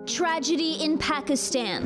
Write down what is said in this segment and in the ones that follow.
Tragedy in Pakistan.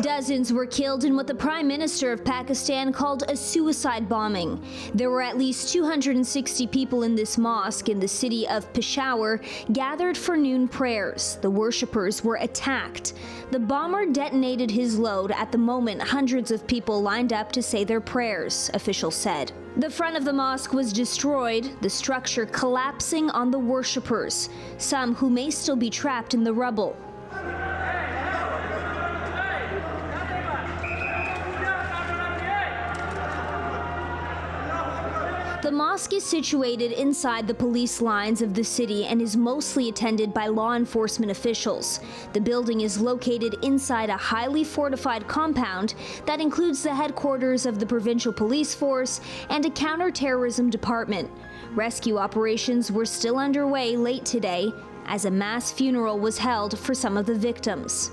Dozens were killed in what the Prime Minister of Pakistan called a suicide bombing. There were at least 260 people in this mosque in the city of Peshawar gathered for noon prayers. The worshippers were attacked. The bomber detonated his load at the moment hundreds of people lined up to say their prayers, officials said. The front of the mosque was destroyed, the structure collapsing on the worshippers, some who may still be trapped in the rubble. The mosque is situated inside the police lines of the city and is mostly attended by law enforcement officials. The building is located inside a highly fortified compound that includes the headquarters of the provincial police force and a counter-terrorism department. Rescue operations were still underway late today as a mass funeral was held for some of the victims.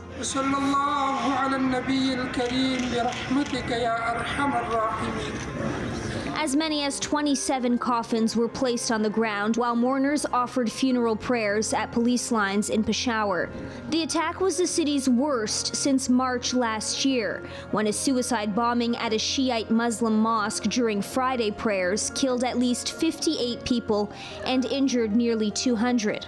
As many as 27 coffins were placed on the ground while mourners offered funeral prayers at police lines in Peshawar. The attack was the city's worst since March last year, when a suicide bombing at a Shiite Muslim mosque during Friday prayers killed at least 58 people and injured nearly 200.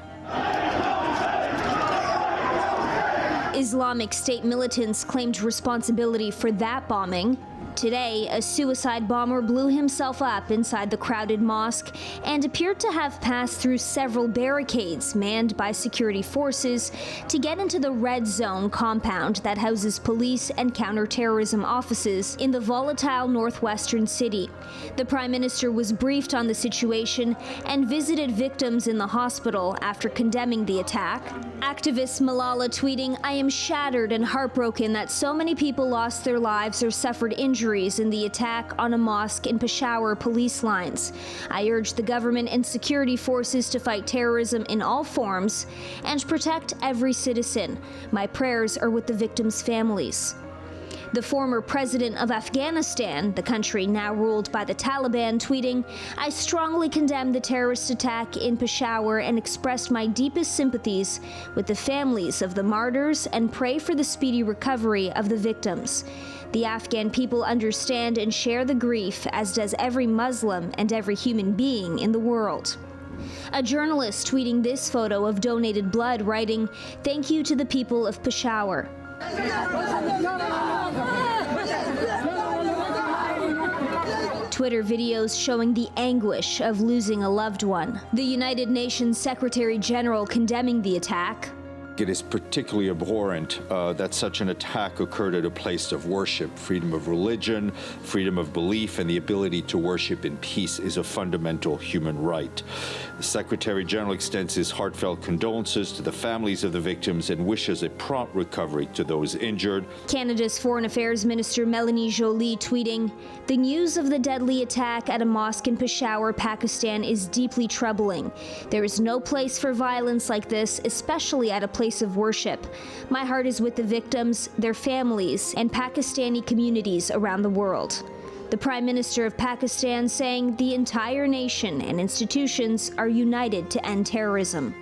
Islamic State militants claimed responsibility for that bombing. Today, a suicide bomber blew himself up inside the crowded mosque and appeared to have passed through several barricades manned by security forces to get into the Red Zone compound that houses police and counterterrorism offices in the volatile northwestern city. The Prime Minister was briefed on the situation and visited victims in the hospital after condemning the attack. Activist Malala tweeting, "I am shattered and heartbroken that so many people lost their lives or suffered injuries in the attack on a mosque in Peshawar police lines. I urge the government and security forces to fight terrorism in all forms and protect every citizen. My prayers are with the victims' families." The former president of Afghanistan, the country now ruled by the Taliban, tweeting, "I strongly condemn the terrorist attack in Peshawar and expressed my deepest sympathies with the families of the martyrs and pray for the speedy recovery of the victims. The Afghan people understand and share the grief, as does every Muslim and every human being in the world." A journalist tweeting this photo of donated blood, writing, "Thank you to the people of Peshawar." Twitter videos showing the anguish of losing a loved one. The United Nations Secretary General condemning the attack. It is particularly abhorrent that such an attack occurred at a place of worship. Freedom of religion, freedom of belief, and the ability to worship in peace is a fundamental human right. The Secretary General extends his heartfelt condolences to the families of the victims and wishes a prompt recovery to those injured. Canada's Foreign Affairs Minister Melanie Joly tweeting, "The news of the deadly attack at a mosque in Peshawar, Pakistan is deeply troubling. There is no place for violence like this, especially at a place of worship. My heart is with the victims, their families, and Pakistani communities around the world." The Prime Minister of Pakistan saying the entire nation and institutions are united to end terrorism.